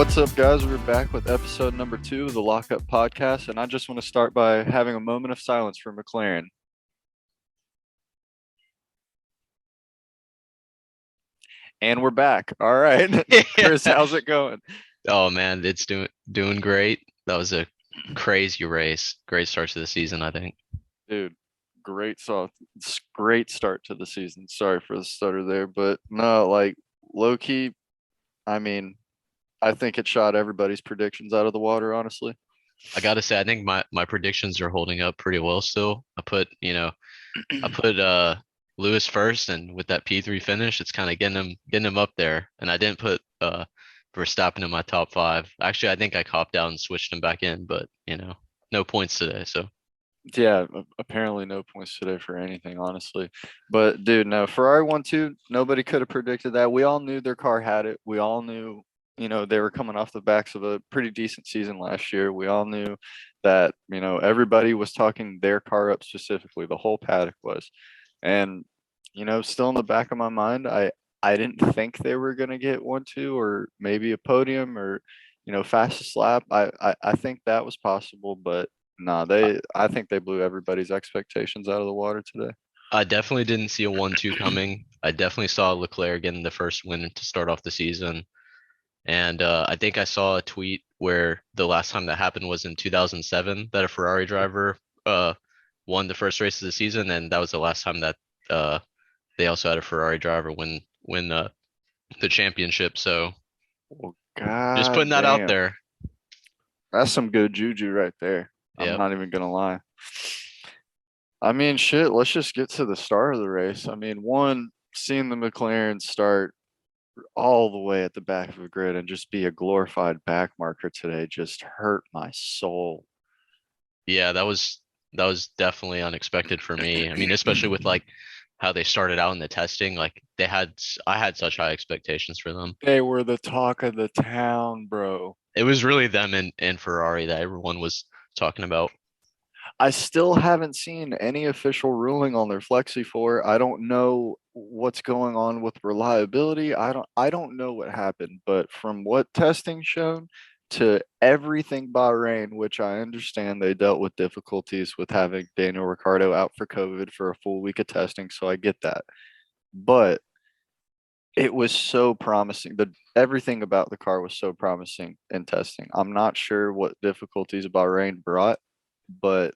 What's up, guys? We're back with episode number 2 of the Lockup Podcast, and I just want to start by having a moment of silence for Mclaren. And we're back. All right. Chris, how's it going? Oh man, it's doing great. That was a crazy race. Great start to the season, I think. Dude, great start to the season. Sorry for the stutter there, but no, like low key, I mean, I think it shot everybody's predictions out of the water, honestly. I gotta say, I think my predictions are holding up pretty well still. I put Lewis first, and with that P3 finish, it's kind of getting him up there. And I didn't put Verstappen in my top five. Actually, I think I copped out and switched him back in, but no points today. So Yeah, apparently no points today for anything, honestly. But dude, no, Ferrari won two. Nobody could have predicted that. We all knew their car had it. We all knew, they were coming off the backs of a pretty decent season last year. We all knew that, everybody was talking their car up specifically. The whole paddock was. And, still in the back of my mind, I didn't think they were gonna get 1-2 or maybe a podium or, fastest lap. I think that was possible, but nah, I, I think they blew everybody's expectations out of the water today. I definitely didn't see a 1-2 coming. I definitely saw Leclerc getting the first win to start off the season. And I think I saw a tweet where the last time that happened was in 2007 that a Ferrari driver won the first race of the season, and that was the last time that uh, they also had a Ferrari driver win the championship. So Well, just putting god that out damn. there. That's some good juju right there. I'm Yep. not even gonna lie. I mean, shit, let's just get to the start of the race. I mean, one, seeing the McLaren start all the way at the back of the grid and just be a glorified back marker today just hurt my soul. Yeah, that was definitely unexpected for me. I mean, especially with like how they started out in the testing, like I had such high expectations for them. They were the talk of the town, bro. It was really them and Ferrari that everyone was talking about. I still haven't seen any official ruling on their Flexi 4. I don't know what's going on with reliability. I don't know what happened, but from what testing shown to everything Bahrain, which I understand they dealt with difficulties with having Daniel Ricciardo out for COVID for a full week of testing, so I get that. But it was so promising. Everything about the car was so promising in testing. I'm not sure what difficulties Bahrain brought, but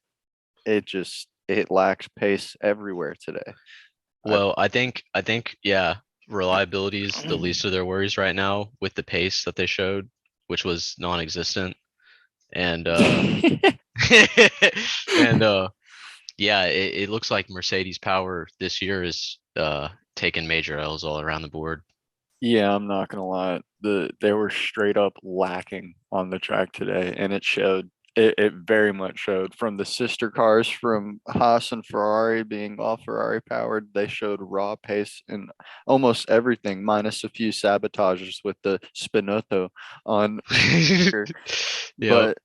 it lacks pace everywhere today. I Well, I think yeah, reliability is the least of their worries right now with the pace that they showed, which was non-existent. And and yeah, it looks like Mercedes power this year is taking major L's all around the board. Yeah, I'm not gonna lie. They were straight up lacking on the track today, and it showed. It very much showed from the sister cars from Haas and Ferrari being all Ferrari powered. They showed raw pace in almost everything, minus a few sabotages with the Spinotto on. Yep, But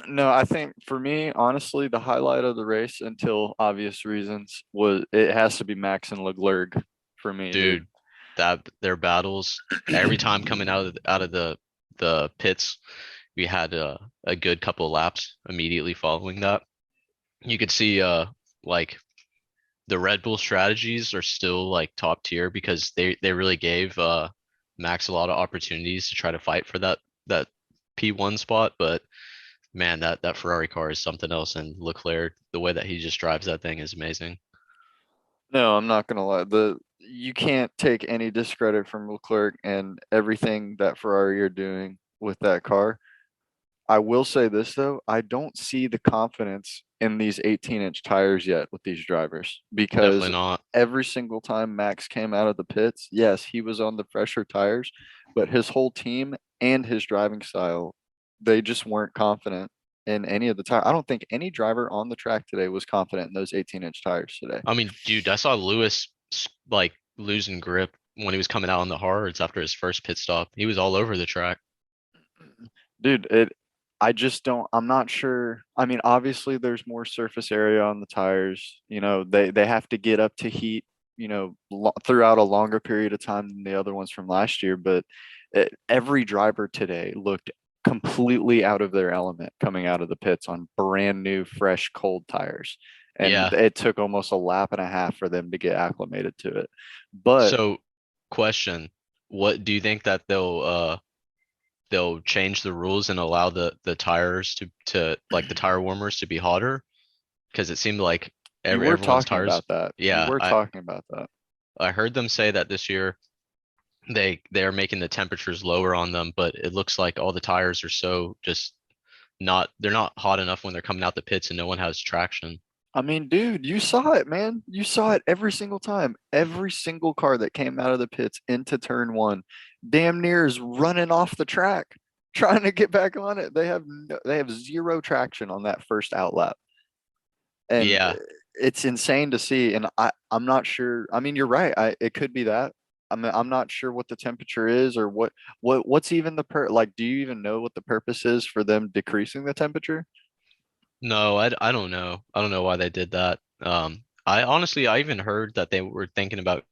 no, I think for me, honestly, the highlight of the race, until obvious reasons, was it has to be Max and Leclerc for me, dude. dude, that their battles every time coming out of the pits, we had a good couple of laps immediately following that. You could see like the Red Bull strategies are still like top tier because they really gave Max a lot of opportunities to try to fight for that P1 spot, but man, that Ferrari car is something else, and Leclerc, the way that he just drives that thing is amazing. No, I'm not gonna lie. You can't take any discredit from Leclerc and everything that Ferrari are doing with that car. I will say this though, I don't see the confidence in these 18-inch tires yet with these drivers because Definitely not. every single time Max came out of the pits, yes, he was on the fresher tires, but his whole team and his driving style, they just weren't confident in any of the tire. I don't think any driver on the track today was confident in those 18-inch tires today. I mean, dude, I saw Lewis like losing grip when he was coming out on the hards after his first pit stop. He was all over the track. Dude, I just don't, I'm not sure. I mean, obviously there's more surface area on the tires. They have to get up to heat, throughout a longer period of time than the other ones from last year, but Every driver today looked completely out of their element coming out of the pits on brand new, fresh, cold tires. And Yeah. it took almost a lap and a half for them to get acclimated to it. But So, question, what do you think that they'll change the rules and allow the tires to like the tire warmers to be hotter? Because it seemed like you were everyone's talking tires. about that. You Yeah, were I talking about that. I heard them say that this year they're making the temperatures lower on them, but it looks like all the tires are so just not they're not hot enough when they're coming out the pits and no one has traction. I mean, dude, you saw it, man. You saw it every single time. Every single car that came out of the pits into turn one, damn near is running off the track, trying to get back on it. They have zero traction on that first outlap, and Yeah. it's insane to see. And I'm not sure. I mean, you're right. It could be that. I'm not sure what the temperature is or what's even like. Do you even know what the purpose is for them decreasing the temperature? No, I don't know. I don't know why they did that. I honestly I even heard that they were thinking about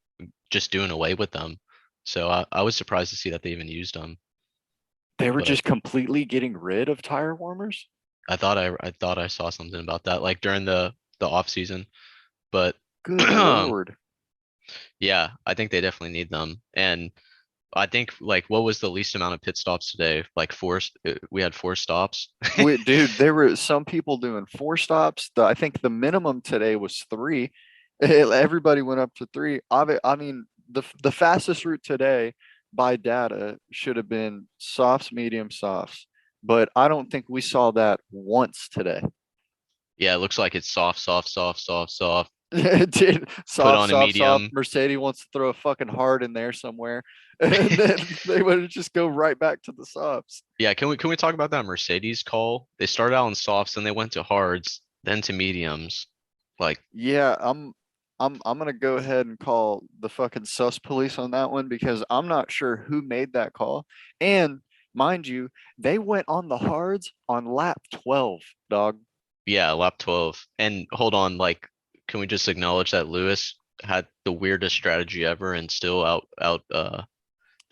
just doing away with them. So I was surprised to see that they even used them. They were But just completely getting rid of tire warmers. I thought I saw something about that like during the off season. But Good Lord. yeah, I think they definitely need them. And I think like what was the least amount of pit stops today? Like four. We had four stops. Dude, there were some people doing four stops. I think the minimum today was three. Everybody went up to three. I mean, the fastest route today by data should have been softs, medium, softs. But I don't think we saw that once today. Yeah, it looks like it's soft, soft, soft, soft, soft. Dude, Put soft, on a soft, soft. medium. Mercedes wants to throw a fucking hard in there somewhere. And then they would just go right back to the softs. Yeah, can we talk about that Mercedes call? They started out in softs, then they went to hards, then to mediums. Like, Yeah, I'm gonna go ahead and call the fucking sus police on that one because I'm not sure who made that call. And mind you, they went on the hards on lap 12, dog. yeah, lap 12. And hold on, like, can we just acknowledge that Lewis had the weirdest strategy ever and still out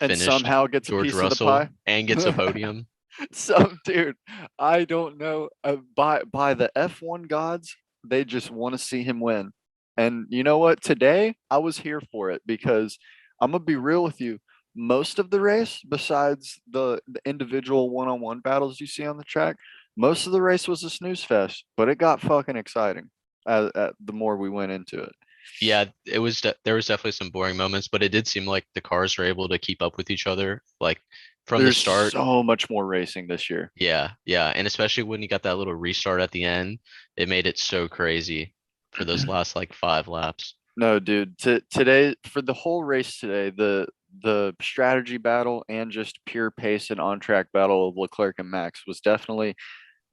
And finished somehow gets a George piece of the Russell pie. and gets a podium? Some dude, I don't know. By the F1 gods, they just want to see him win. And you know what? Today I was here for it because I'm gonna be real with you. Most of the race, besides the individual one-on-one battles you see on the track, most of the race was a snooze fest. But it got fucking exciting the more we went into it. Yeah, there was definitely some boring moments, but it did seem like the cars were able to keep up with each other. Like from the There's start, so much more racing this year. yeah, yeah. And especially when you got that little restart at the end, it made it so crazy for those last like 5 laps. No, dude. Today for the whole race today, the strategy battle and just pure pace and on track battle of Leclerc and Max was definitely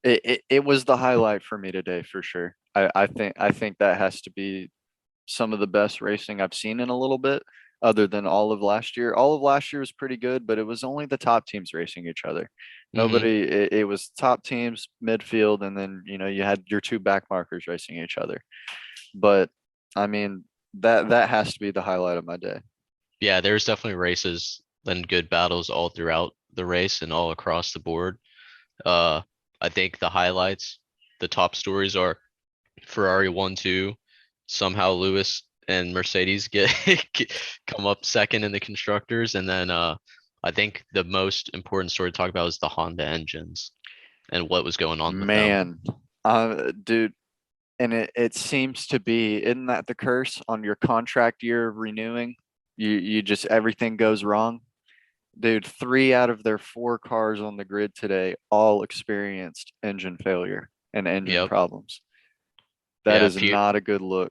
it was the highlight for me today for sure. I think that has to be some of the best racing I've seen in a little bit, other than all of last year. All of last year was pretty good, but it was only the top teams racing each other. Hmm. It was top teams, midfield, and then you had your two back markers racing each other. But I mean, that has to be the highlight of my day. Yeah, there's definitely races and good battles all throughout the race and all across the board. Uh, I think the highlights, the top stories are Ferrari 1-2. Somehow Lewis and Mercedes come up second in the constructors, and then I think the most important story to talk about is the Honda engines and what was going on with them. Man, dude, and it seems to be, isn't that the curse on your contract year of renewing? You just everything goes wrong. Dude, three out of their four cars on the grid today all experienced engine failure and engine Yep. problems. That Yeah, is not a good look.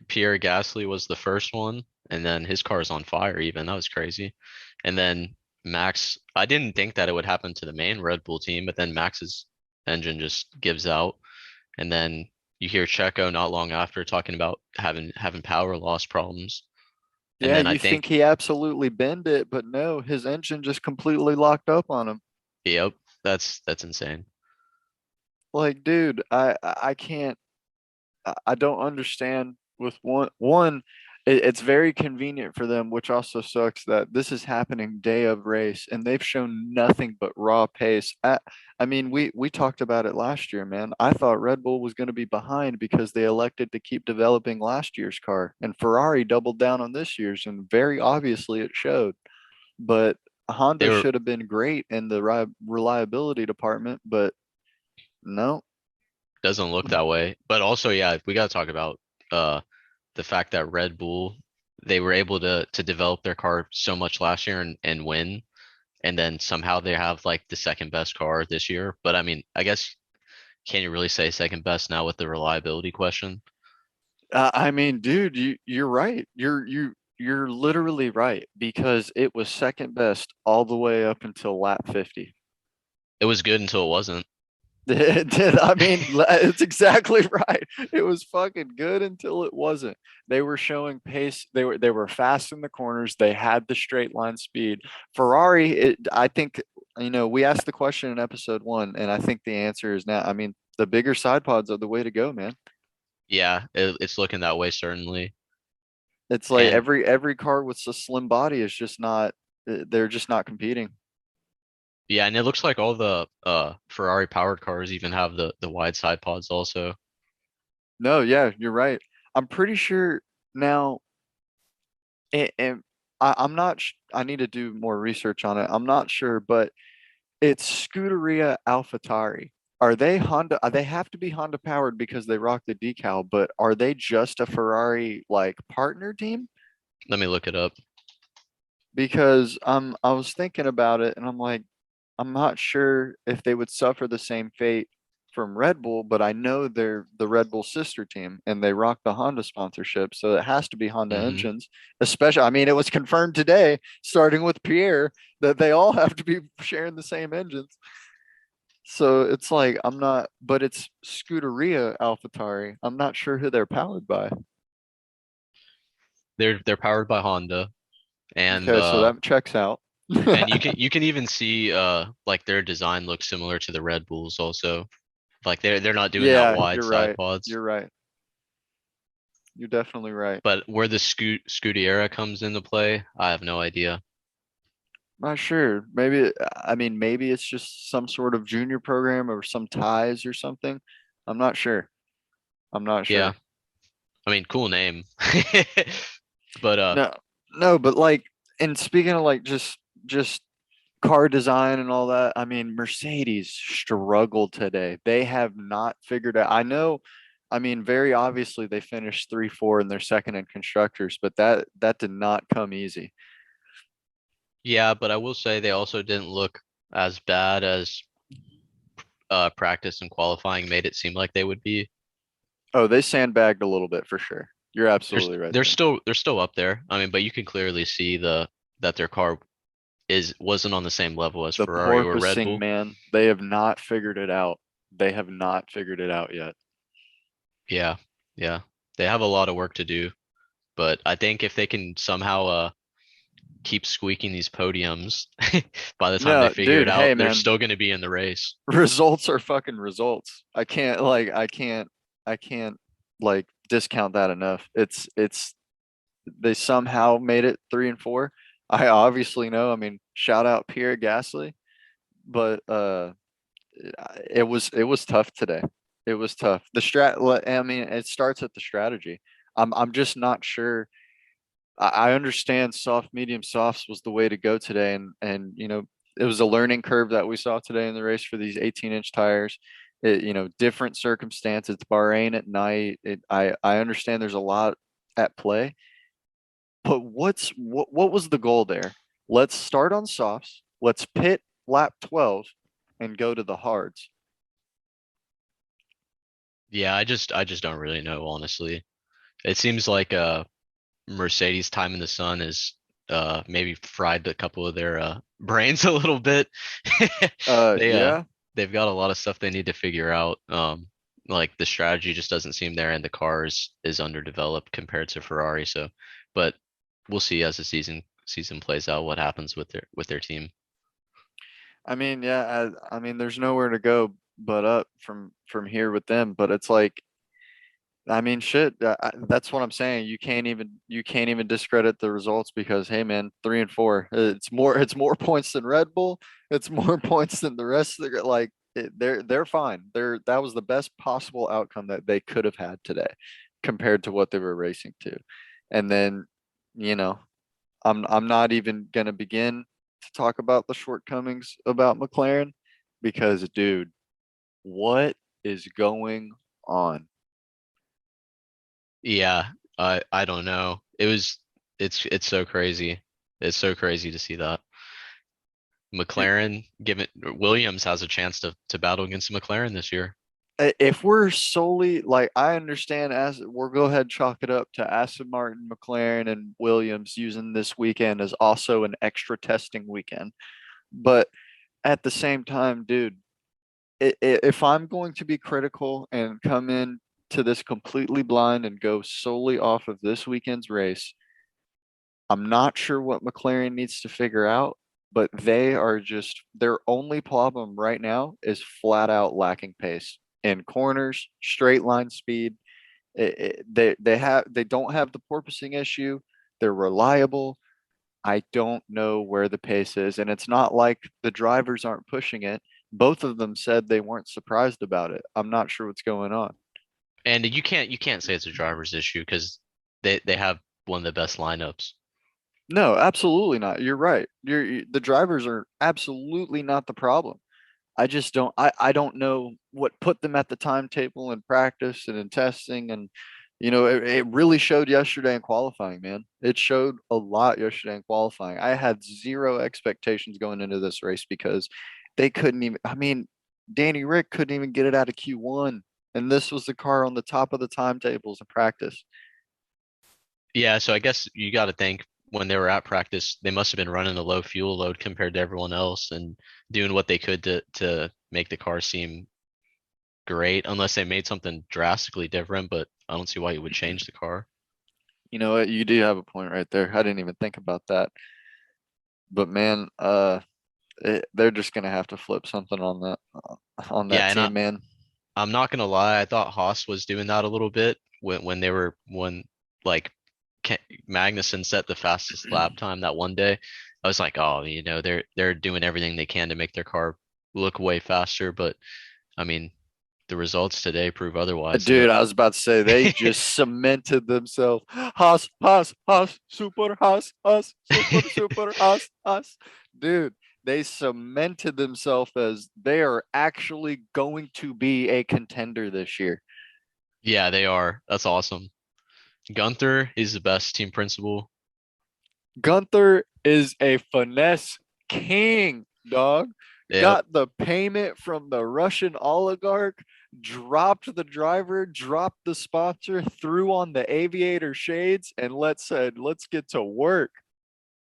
Pierre Gasly was the first one, and then his car is on fire even. That was crazy. And then Max, I didn't think that it would happen to the main Red Bull team, but then Max's engine just gives out. And then you hear Checo not long after talking about having power loss problems. And Yeah, then I you think think, he absolutely bend it, but no, his engine just completely locked up on him. yep, that's insane. Like, dude, I can't. I don't understand with one. It's very convenient for them, which also sucks that this is happening day of race and they've shown nothing but raw pace. I mean, we talked about it last year, man. I thought Red Bull was going to be behind because they elected to keep developing last year's car, and Ferrari doubled down on this year's, and very obviously it showed. But They Honda were should have been great in the reliability department, but no. doesn't look that way. But also, yeah, we got to talk about uh the fact that Red Bull they were able to develop their car so much last year and win, and then somehow they have like the second best car this year. But I mean, I guess can you really say second best now with the reliability question? I mean, dude, you're right. You're literally right because it was second best all the way up until lap 50. It was good until it wasn't. It did. I mean, it's exactly right. It was fucking good until it wasn't. They were showing pace. They were fast in the corners. They had the straight line speed. Ferrari, I think, we asked the question in episode 1, and I think the answer is now. I mean, the bigger side pods are the way to go, man. Yeah, it's looking that way certainly. It's like And every car with a slim body is just not. They're just not competing. yeah, and it looks like all the Ferrari powered cars even have the wide side pods also. No, yeah, you're right. I'm pretty sure now. And I'm not. I need to do more research on it. I'm not sure, but it's Scuderia AlphaTauri. Are they Honda? They have to be Honda powered because they rock the decal, but are they just a Ferrari like partner team? Let me look it up. Because I was thinking about it and I'm like, I'm not sure if they would suffer the same fate from Red Bull, but I know they're the Red Bull sister team and they rock the Honda sponsorship. So it has to be Honda Hmm. engines, especially. I mean, it was confirmed today, starting with Pierre, that they all have to be sharing the same engines. So it's like, I'm not, but it's Scuderia AlphaTauri. I'm not sure who they're powered by. They're powered by Honda, and Okay, so that checks out. and you can even see like their design looks similar to the Red Bulls also. Like they're not doing that Yeah, wide you're side right. pods. You're right. You're definitely right. But where the Scuderia comes into play, I have no idea. Not sure. Maybe, I mean, maybe it's just some sort of junior program or some ties or something. I'm not sure. I'm not Yeah, sure. I mean, cool name. But No, no, but like, and speaking of like just car design and all that, I mean, Mercedes struggled today. They have not figured out. I know, I mean, very obviously they finished 3-4 in their second in constructors, but that did not come easy. yeah, but I will say they also didn't look as bad as practice and qualifying made it seem like they would be. Oh, they sandbagged a little bit for sure. You're They're absolutely right they're there. still they're still up there. I mean, but you can clearly see the that their car is wasn't on the same level as The Ferrari or Red porpoising, Bull. man, they have not figured it out. They have not figured it out yet. Yeah, yeah, they have a lot of work to do. But I think if they can somehow keep squeaking these podiums, by the time they No, figure it dude, out, hey, they're man, still going to be in the race. results are fucking results. I can't like discount that enough. It's they somehow made it 3 and 4. I obviously know. I mean, shout out Pierre Gasly, but it was tough today. It was tough. I mean, it starts at the strategy. I'm just not sure. I understand soft, medium softs was the way to go today, and it was a learning curve that we saw today in the race for these 18-inch tires. Different circumstances. It's Bahrain at night. I understand there's a lot at play, but what was the goal there? Let's start on softs. Let's pit lap 12 and go to the hards. Yeah, I just don't really know, honestly. It seems like Mercedes time in the sun is maybe fried a couple of their brains a little bit. They Yeah. they've got a lot of stuff they need to figure out. Like the strategy just doesn't seem there, and the cars is underdeveloped compared to Ferrari. So, but we'll see as the season plays out what happens with their team. I mean, yeah, I mean, there's nowhere to go but up from here with them. But it's like I mean, shit. That's what I'm saying. You can't even discredit the results because hey, man, 3-4. It's more points than Red Bull. It's more points than the rest of the like. They're fine. That was the best possible outcome that they could have had today, compared to what they were racing to. And then, you know, I'm not even gonna begin to talk about the shortcomings about McLaren because, dude, what is going on? Yeah, I don't know. It's so crazy. It's so crazy to see that. McLaren, given Williams has a chance to battle against McLaren this year. If we're solely like, I understand, as we're go ahead chalk it up to Aston Martin, McLaren, and Williams using this weekend as also an extra testing weekend. But at the same time, dude, if I'm going to be critical and come in to this completely blind and go solely off of this weekend's race, I'm not sure what McLaren needs to figure out, but they are just their only problem right now is flat out lacking pace in corners, straight line speed. They don't have the porpoising issue. They're reliable. I don't know where the pace is, and it's not like the drivers aren't pushing it. Both of them said they weren't surprised about it. I'm not sure what's going on. And you can't say it's a driver's issue because they have one of the best lineups. No, absolutely not. You're right. The drivers are absolutely not the problem. I don't know what put them at the timetable in practice and in testing, and it really showed yesterday in qualifying, man. It showed a lot yesterday in qualifying. I had zero expectations going into this race because they couldn't even, I mean, Danny Rick couldn't even get it out of Q1, and this was the car on the top of the timetables in practice. Yeah, so I guess you got to think when they were at practice, they must have been running a low fuel load compared to everyone else and doing what they could to make the car seem great, unless they made something drastically different, but I don't see why you would change the car. You know what? You do have a point right there. I didn't even think about that. But man, they're just gonna have to flip something on that Yeah, and team, man. I'm not gonna lie, I thought Haas was doing that a little bit when like Ke- Magnussen set the fastest lap time that one day. I was like, oh, they're doing everything they can to make their car look way faster, but I mean, the results today prove otherwise. Dude, I was about to say they just cemented themselves. Haas, Haas, Haas, super Haas, Haas, super, super Haas, Haas. Dude, they cemented themselves as they are actually going to be a contender this year. Yeah, they are. That's awesome. Gunther is the best team principal. Gunther is a finesse king, dog. Yep. Got the payment from the Russian oligarch, dropped the driver, dropped the sponsor, threw on the aviator shades, and let's get to work.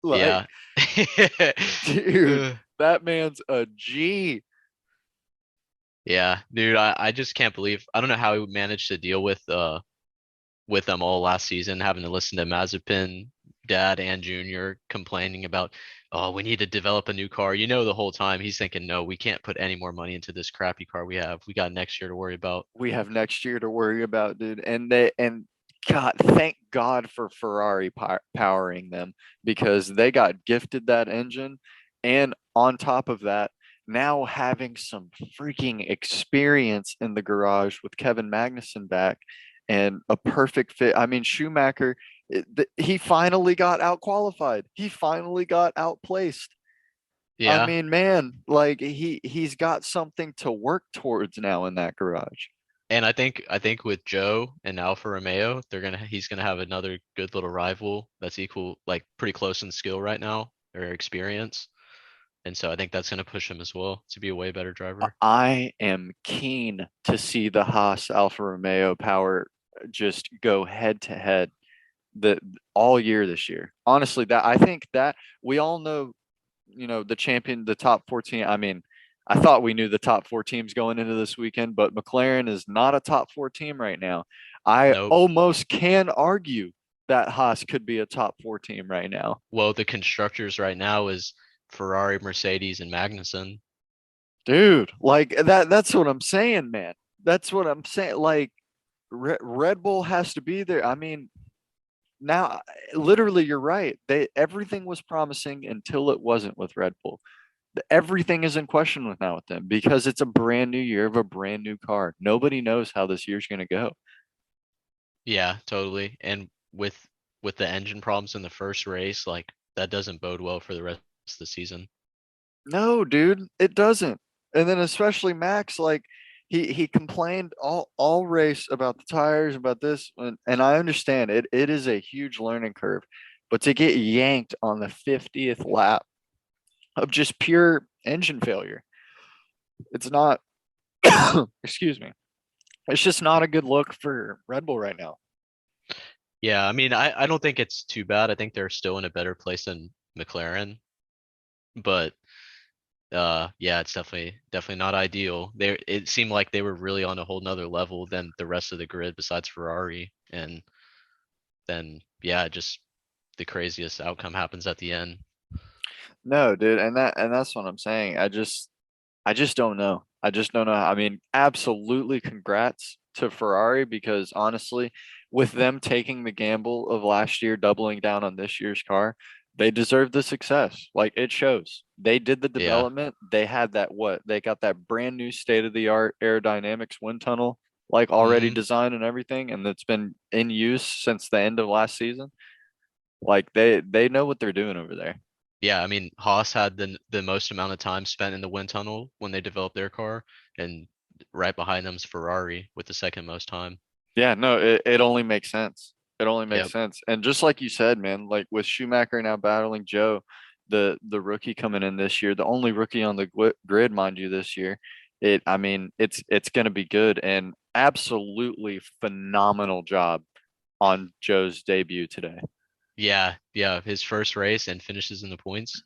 Like, Yeah. dude, Uh, that man's a G. Yeah, dude, I just can't believe I don't know how he managed to deal with them all last season, having to listen to Mazepin, Dad and Junior complaining about, oh, we need to develop a new car. The whole time he's thinking, no, we can't put any more money into this crappy car we have. We got next year to worry about. We have next year to worry about, dude. And God, thank God for Ferrari powering them because they got gifted that engine. And on top of that, now having some freaking experience in the garage with Kevin Magnussen back and a perfect fit. I mean, Schumacher, he finally got out qualified. He finally got outplaced. I Yeah, mean, man, like he's got something to work towards now in that garage. and I think with Joe and Alfa Romeo, he's gonna have another good little rival that's equal, like pretty close in skill right now or experience. And so I think that's gonna push him as well to be a way better driver. I am keen to see the Haas Alfa Romeo power just go head to head the all year this year. Honestly, that I think that we all know, the champion, the top 14. I mean, I thought we knew the top four teams going into this weekend, but McLaren is not a top four team right now. I Nope. almost can argue that Haas could be a top four team right now. Well, the constructors right now is Ferrari, Mercedes, and Magnussen. Dude, like that's what I'm saying, man. That's what I'm saying. Like, Red Bull has to be there. I mean, now literally you're right. Everything was promising until it wasn't with Red Bull. Everything is in question with now with them because it's a brand new year of a brand new car. Nobody knows how this year's going to go. Yeah, totally. And with the engine problems in the first race, like that doesn't bode well for the rest of the season. No, dude, it doesn't. And then especially Max, like he complained all race about the tires, about this, and I understand it is a huge learning curve, but to get yanked on the 50th lap of just pure engine failure, it's not excuse me. It's just not a good look for Red Bull right now. Yeah, I mean, I don't think it's too bad. I think they're still in a better place than McLaren, but yeah, it's definitely not ideal. It seemed like they were really on a whole nother level than the rest of the grid besides Ferrari. And then yeah, just the craziest outcome happens at the end. No, dude, and that's what I'm saying. I just don't know. I just don't know. I mean, absolutely congrats to Ferrari because honestly, with them taking the gamble of last year doubling down on this year's car, they deserve the success. Like it shows. They did the Yeah. development. They had that what? They got that brand new state-of-the-art aerodynamics wind tunnel like already Hmm. designed and everything and it's been in use since the end of last season. Like they know what they're doing over there. Yeah, I mean, Haas had the most amount of time spent in the wind tunnel when they developed their car, and right behind them is Ferrari with the second most time. Yeah, no, it only makes sense. It only makes Yep. sense. And just like you said, man, like with Schumacher now battling Joe, the rookie coming in this year, the only rookie on the grid, mind you, this year, I mean, it's going to be good and absolutely phenomenal job on Joe's debut today. Yeah, yeah, his first race and finishes in the points.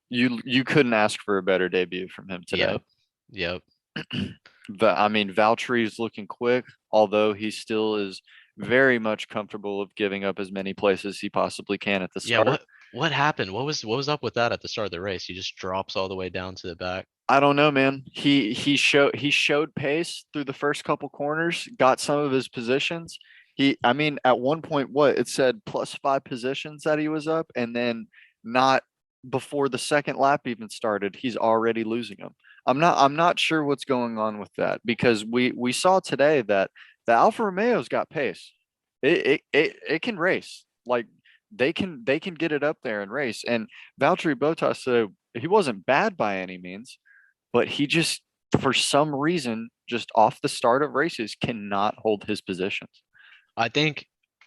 You couldn't ask for a better debut from him today. Yep. Yep. I mean, Valtteri's looking quick, although he still is very much comfortable of giving up as many places he possibly can at the Yeah, start. what happened? What was up with that at the start of the race? He just drops all the way down to the back. I don't know, man. He showed pace through the first couple corners, got some of his positions. I mean, at one point, what it said +5 positions that he was up, and then not before the second lap even started, he's already losing them. I'm not sure what's going on with that because we saw today that the Alfa Romeo's got pace. It can race. Like they can get it up there and race. And Valtteri Bottas, so he wasn't bad by any means, but he just for some reason just off the start of races cannot hold his positions. I think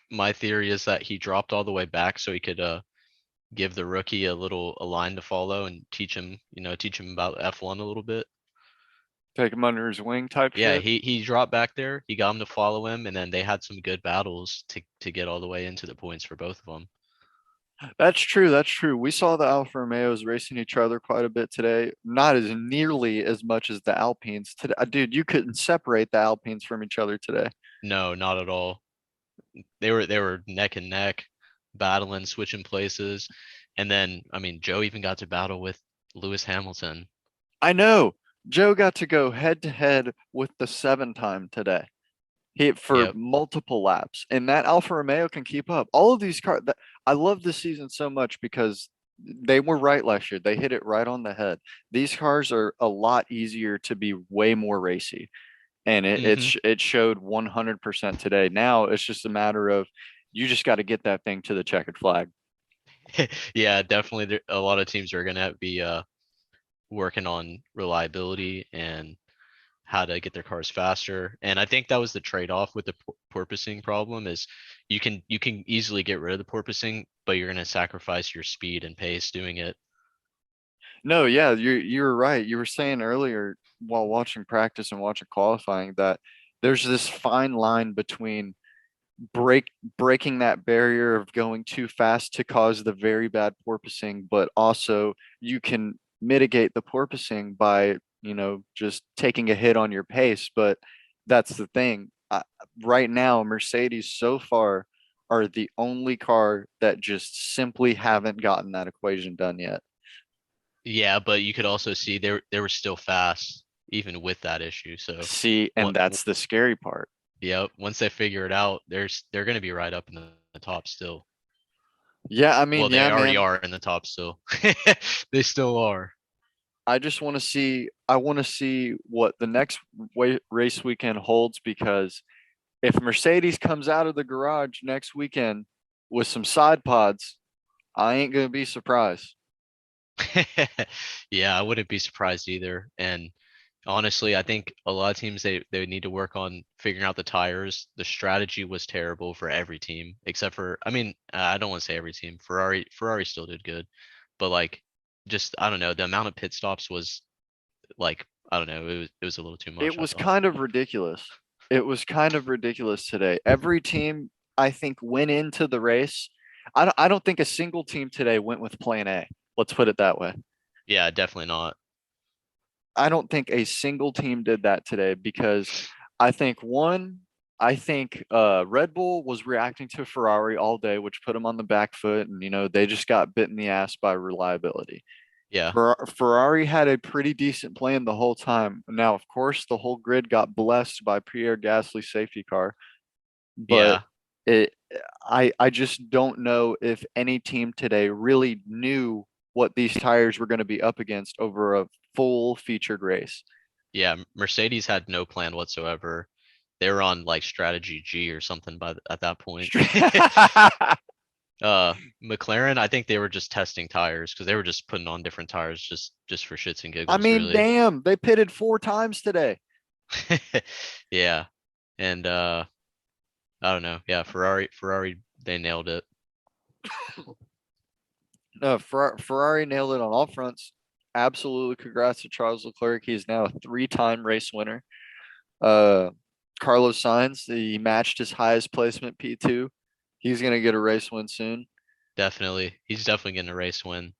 my theory is that he dropped all the way back so he could give the rookie a line to follow and teach him about F1 a little bit. Take him under his wing type Yeah, shit. he dropped back there. He got him to follow him, and then they had some good battles to get all the way into the points for both of them. That's true. That's true. We saw the Alfa Romeos racing each other quite a bit today. Not as nearly as much as the Alpines today. Dude, you couldn't separate the Alpines from each other today. No, not at all. They were neck and neck, battling, switching places, and then I mean Joe even got to battle with Lewis Hamilton. I know. Joe got to go head to head with the seven time today. He for Yep. multiple laps, and that Alfa Romeo can keep up. All of these cars, I love this season so much because they were right last year. They hit it right on the head. These cars are a lot easier to be way more racy, and Hmm. it showed 100% today. Now it's just a matter of you just got to get that thing to the checkered flag. Yeah, definitely. A lot of teams are gonna be working on reliability and how to get their cars faster. And I think that was the trade-off with the porpoising problem is you can easily get rid of the porpoising, but you're gonna sacrifice your speed and pace doing it. No, yeah, you're right. You were saying earlier while watching practice and watching qualifying that there's this fine line between break breaking that barrier of going too fast to cause the very bad porpoising, but also you can mitigate the porpoising by, just taking a hit on your pace. But that's the thing. Right now, Mercedes so far are the only car that just simply haven't gotten that equation done yet. Yeah, but you could also see they were still fast even with that issue. So See, and what that's the scary part. Yep. Once they figure it out, they're gonna be right up in the top still. Yeah, I mean, Well, they yeah, already man. are in the top still. They still are. I just want to see. I want to see what the next race weekend holds because if Mercedes comes out of the garage next weekend with some side pods, I ain't gonna be surprised. Yeah, I wouldn't be surprised either. And honestly, I think a lot of teams they need to work on figuring out the tires. The strategy was terrible for every team except for I mean, I don't want to say every team. Ferrari still did good. But like just I don't know, the amount of pit stops was like I don't know, it was a little too It much, I was thought. kind of ridiculous. It was kind of ridiculous today. Every team, I think, went into the race. I don't think a single team today went with plan A. Let's put it that way. Yeah, definitely not. I don't think a single team did that today because I think one, I think Red Bull was reacting to Ferrari all day, which put them on the back foot, and they just got bit in the ass by reliability. Yeah. Ferrari had a pretty decent plan the whole time. Now, of course, the whole grid got blessed by Pierre Gasly's safety car, but Yeah. it, I just don't know if any team today really knew what these tires were going to be up against over a full featured race. Yeah, Mercedes had no plan whatsoever. They were on like strategy G or something at that point. McLaren, I think they were just testing tires because they were just putting on different tires just for shits and I giggles, mean, really. damn, they pitted 4 times today. Yeah. And I don't know. Yeah, Ferrari they nailed it. No, Ferrari nailed it on all fronts. Absolutely, congrats to Charles Leclerc. He is now a three-time race winner. Uh, Carlos Sainz, he matched his highest placement P2. He's gonna get a race win soon. Definitely. He's definitely getting a race win.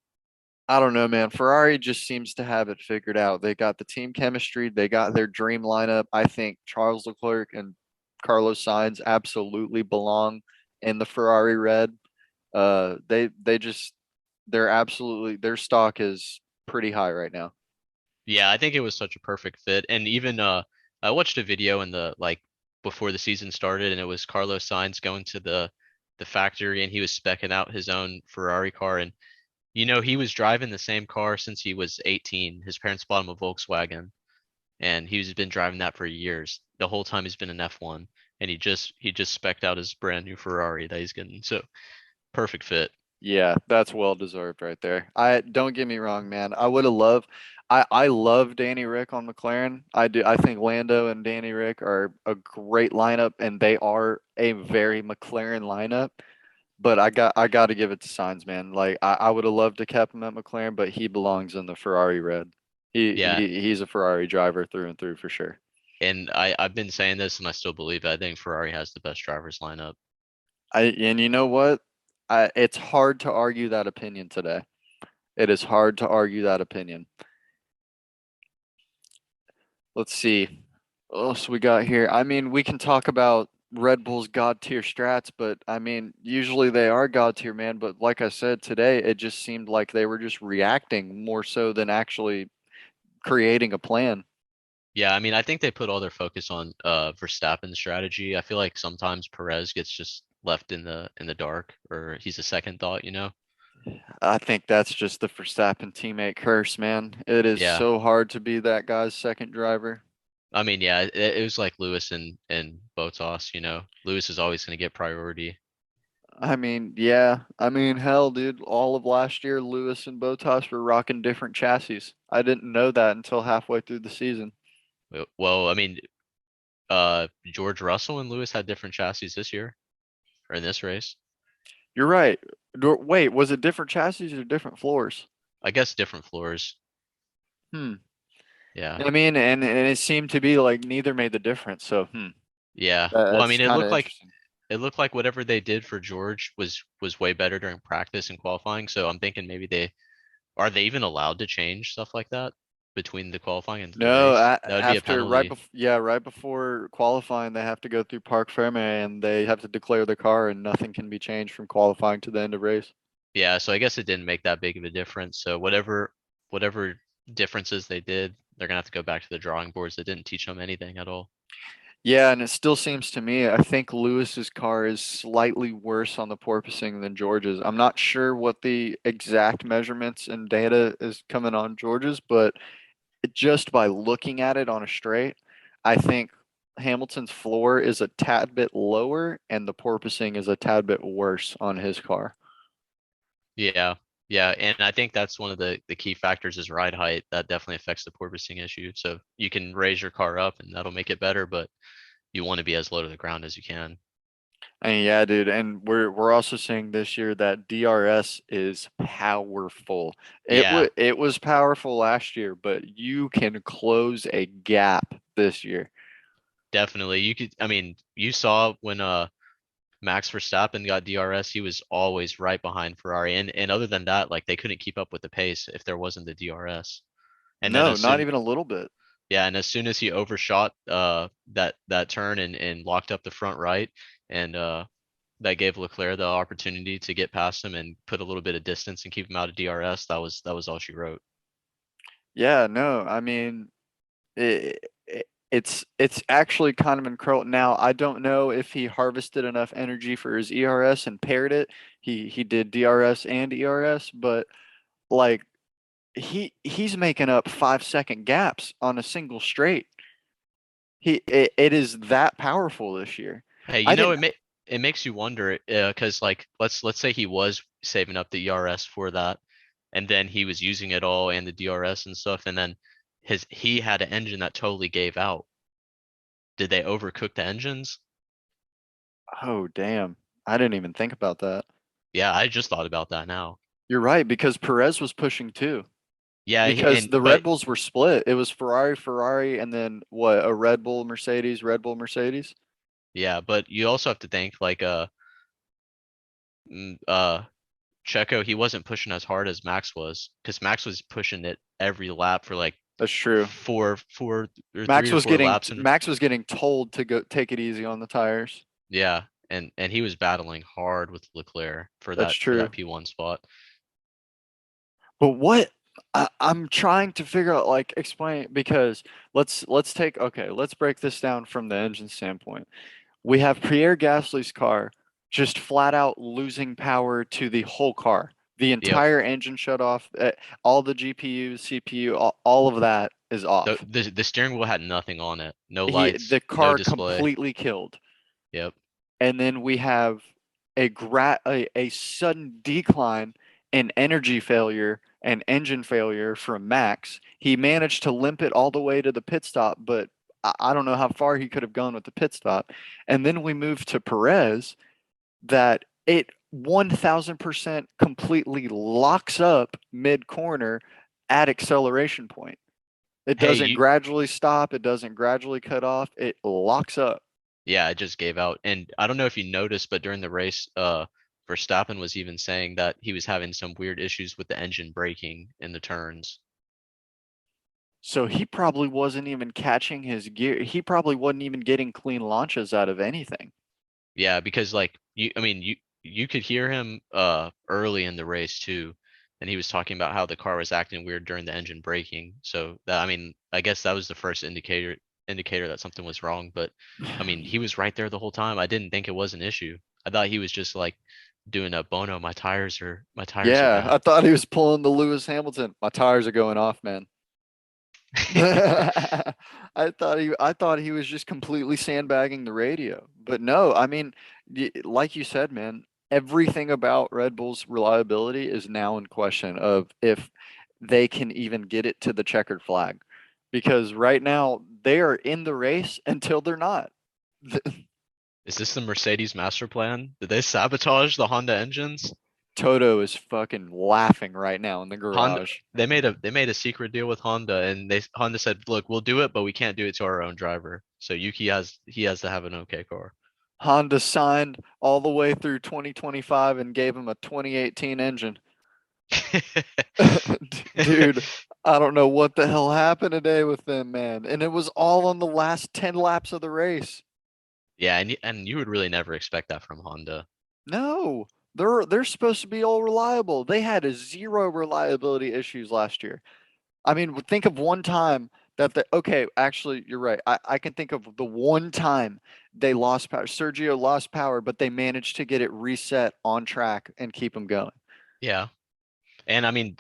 I don't know, man. Ferrari just seems to have it figured out. They got the team chemistry. They got their dream lineup. I think Charles Leclerc and Carlos Sainz absolutely belong in the Ferrari red. They just they're absolutely their stock is pretty high right now. Yeah, I think it was such a perfect fit. And even I watched a video in the like before the season started and it was Carlos Sainz going to the factory and he was specking out his own Ferrari car and he was driving the same car since he was 18. His parents bought him a Volkswagen and he's been driving that for years. The whole time he's been in F1 and he just spec'd out his brand new Ferrari that he's getting. So perfect fit. Yeah, that's well deserved right there. I don't get me wrong, man. I would have loved I love Danny Rick on McLaren. I do. I think Lando and Danny Rick are a great lineup and they are a very McLaren lineup. But I got to give it to Sainz, man. Like I would have loved to kept him at McLaren, but he belongs in the Ferrari red. He Yeah. he he's a Ferrari driver through and through for sure. And I've been saying this and I still believe it. I think Ferrari has the best drivers lineup. And you know what? It's hard to argue that opinion today. It is hard to argue that opinion. Let's see. What else we got here? I mean, we can talk about Red Bull's god tier strats, but I mean, usually they are god tier, man. But like I said today, it just seemed like they were just reacting more so than actually creating a plan. Yeah, I mean, I think they put all their focus on Verstappen's strategy. I feel like sometimes Perez gets just left in the dark or he's a second thought. I think that's just the Verstappen teammate curse, man. It is Yeah. so hard to be that guy's second driver. I mean, yeah, it was like Lewis and Bottas. Lewis is always going to get priority. I mean, yeah. I mean, hell, dude, all of last year, Lewis and Bottas were rocking different chassis. I didn't know that until halfway through the season. Well, I mean, George Russell and Lewis had different chassis this year or in this race. You're right. Wait, was it different chassis or different floors? I guess different floors. Hmm. Yeah. I mean, and it seemed to be like neither made the difference. So, Yeah. Well, I that's mean, it kind of looked like interesting. it looked like whatever they did for George was way better during practice and qualifying. So I'm thinking maybe they even allowed to change stuff like that between the qualifying and the No, race? That would be a after right penalty. before yeah, right before qualifying, they have to go through Parc Ferme and they have to declare the car, and nothing can be changed from qualifying to the end of race. Yeah, so I guess it didn't make that big of a difference. So whatever differences they did, they're gonna have to go back to the drawing boards. That didn't teach them anything at all. Yeah, and it still seems to me, I think Lewis's car is slightly worse on the porpoising than George's. I'm not sure what the exact measurements and data is coming on George's, but just by looking at it on a straight, I think Hamilton's floor is a tad bit lower and the porpoising is a tad bit worse on his car. Yeah. Yeah, and I think that's one of the key factors is ride height. That definitely affects the porpoising issue. So you can raise your car up and that'll make it better, but you want to be as low to the ground as you can. And yeah, dude, and we're also seeing this year that DRS is powerful. Yeah, It was powerful last year, but you can close a gap this year. definitely. You could, I mean, you saw when Max Verstappen got DRS, he was always right behind Ferrari. And other than that, like they couldn't keep up with the pace if there wasn't the DRS. And then No, as not soon even a little bit. yeah, and as soon as he overshot that turn and locked up the front right and that gave Leclerc the opportunity to get past him and put a little bit of distance and keep him out of DRS, that was all she wrote. Yeah, no, I mean, it's actually kind of incredible. Now, I don't know if he harvested enough energy for his ERS and paired it. He did DRS and ERS, but like he's making up 5 second gaps on a single straight. It is that powerful this year. Hey, I didn't. it makes you wonder because like let's say he was saving up the ERS for that, and then he was using it all and the DRS and stuff, and then he had an engine that totally gave out. Did they overcook the engines? Oh, damn. I didn't even think about that. Yeah, I just thought about that now. You're right, because Perez was pushing too. Yeah, Because and the but Red Bulls were split. It was Ferrari, Ferrari, and then what, a Red Bull, Mercedes, Red Bull, Mercedes. yeah, but you also have to think like mm, uh Checo, he wasn't pushing as hard as Max was because Max was pushing it every lap for like That's true. four or 3 or 4 laps, and Max was getting told to go take it easy on the tires. yeah, and he was battling hard with Leclerc That's for true. that P1 spot. But what I'm trying to figure out, like, explain because let's take okay, let's break this down from the engine standpoint. We have Pierre Gasly's car just flat out losing power to the whole car. The Yep. entire engine shut off. All the GPU, CPU, all of that is The, off. the the steering wheel had nothing on it. No The lights, no car display. completely killed. Yep. And then we have a sudden decline in energy failure and engine failure from Max. He managed to limp it all the way to the pit stop, but I don't know how far he could have gone with the pit stop. And then we move to Perez, that it 1000% completely locks up mid corner at acceleration point. It Hey, doesn't gradually stop, it doesn't gradually cut off, it locks up. yeah, it just gave out. And I don't know if you noticed, but during the race, Verstappen was even saying that he was having some weird issues with the engine braking in the turns. So he probably wasn't even catching his gear. He probably wasn't even getting clean launches out of anything. Yeah, because like I mean, you could hear him early in the race too, and he was talking about how the car was acting weird during the engine braking. So that I mean, I guess that was the first indicator that something was wrong. But I mean, he was right there the whole time. I didn't think it was an issue. I thought he was just like doing a Bono, my tires are Yeah, bad. I thought he was pulling the Lewis Hamilton. My tires are going off, man. I thought he was just completely sandbagging the radio. But no, I mean, like you said, man, everything about Red Bull's reliability is now in question of if they can even get it to the checkered flag. Because right now they are in the race until they're not. Is this the Mercedes master plan? Did they sabotage the Honda engines? Toto is fucking laughing right now in the Honda garage. they made a secret deal with Honda and Honda said, "Look, we'll do it, but we can't do it to our own driver." So Yuki has to have an okay car. Honda signed all the way through 2025 and gave him a 2018 engine. Dude, I don't know what the hell happened today with them, man. And it was all on the last 10 laps of the race. Yeah, and you would really never expect that from Honda. No, they're supposed to be all reliable. They had a zero reliability issues last year. I mean, think of one time Okay, actually, you're right. I can think of the one time they lost power. Sergio lost power, but they managed to get it reset on track and keep him going. Yeah. And I mean,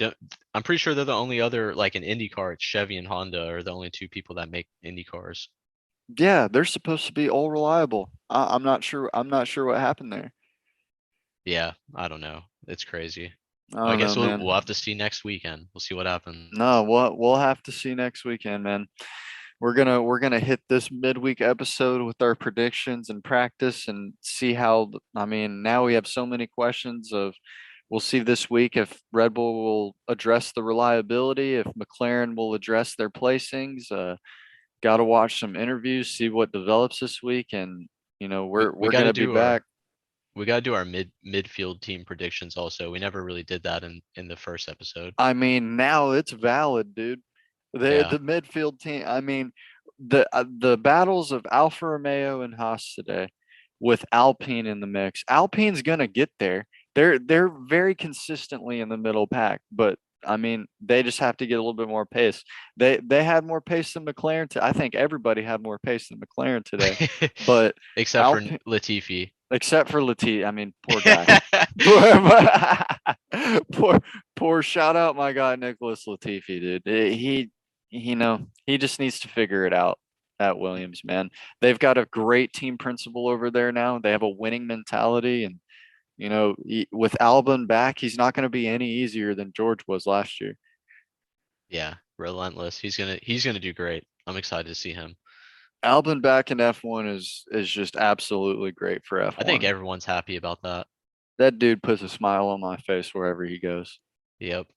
I'm pretty sure they're the only other, like in IndyCar, it's Chevy and Honda are the only two people that make Indy cars. Yeah, they're supposed to be all reliable. I'm not sure. I'm not sure what happened there. Yeah, I don't know. It's crazy. I I don't know, guess we'll man. have to see next weekend. We'll see what No, happens. we'll have to see next weekend, man. We're gonna hit this midweek episode with our predictions and practice and see how. I mean, now we have so many questions of. We'll see this week if Red Bull will address the reliability, if McLaren will address their placings. Got to watch some interviews, see what develops this week, and We we're we got to gonna be do back. our midfield team predictions also. We never really did that in the first episode. I mean, now it's valid, dude. Yeah. The midfield team. I mean, the battles of Alfa Romeo and Haas today, with Alpine in the mix. Alpine's gonna get there. They're very consistently in the middle pack, but I mean, they just have to get a little bit more pace. They had more pace than McLaren. I think everybody had more pace than McLaren today, but Except for Alpine, Latifi. except for Latifi. I mean, poor guy. poor poor shout out my guy Nicholas Latifi, dude. He just needs to figure it out at Williams, man. They've got a great team principal over there now. They have a winning mentality, and with Albon back, he's not going to be any easier than George was last year. Yeah, relentless. He's gonna do great. I'm excited to see him. Albon back in F1 is just absolutely great for I think F1. everyone's happy about that. That dude puts a smile on my face wherever he goes. Yep.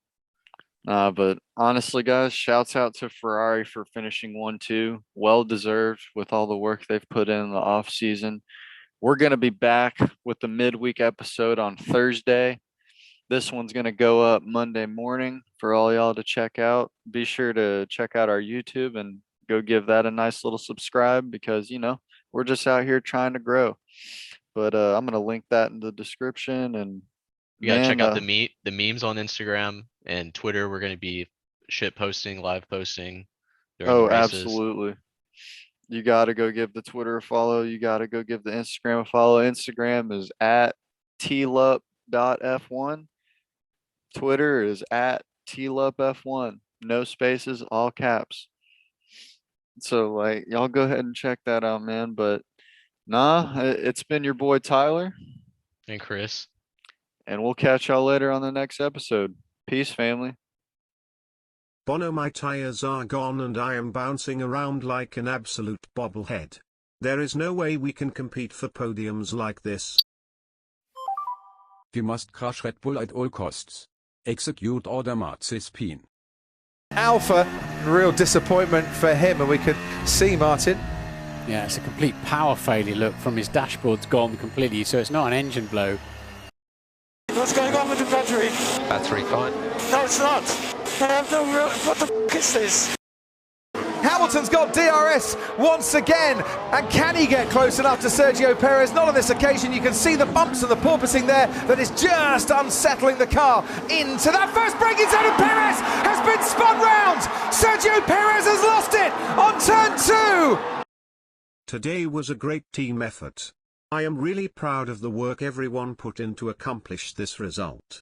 But honestly, guys, shouts out to Ferrari for finishing 1-2. Well deserved with all the work they've put in the off season. We're going to be back with the midweek episode on Thursday. This one's going to go up Monday morning for all y'all to check out. Be sure to check out our YouTube and go give that a nice little subscribe because, we're just out here trying to grow. But I'm going to link that in the description. And We gotta man, check out the memes on Instagram and Twitter. We're gonna be shit posting, live posting during the oh, races. absolutely. You got to go give the Twitter a follow. You got to go give the Instagram a follow. Instagram is at tlup.f1. Twitter is at tlupf1. No spaces, all caps. So, like, y'all go ahead and check that out, man. But nah, it's been your boy Tyler, And Chris. and we'll catch y'all later on the next episode. Peace, family. Bono, my tires are gone and I am bouncing around like an absolute bobblehead. There is no way we can compete for podiums like this. We must crush Red Bull at all costs. Execute order Marcin. Alpha, real disappointment for him, and we could see Martin. Yeah, it's a complete power failure. Look, from his dashboard's gone completely, so it's not an engine blow. What's going on with the battery? Battery fine. No, it's not. I have no real... What the f*** is this? Hamilton's got DRS once again, and can he get close enough to Sergio Perez? Not on this occasion. You can see the bumps and the porpoising there that is just unsettling the car into that first braking zone, and Perez has been spun round. Sergio Perez has lost it on turn 2. Today was a great team effort. I am really proud of the work everyone put in to accomplish this result.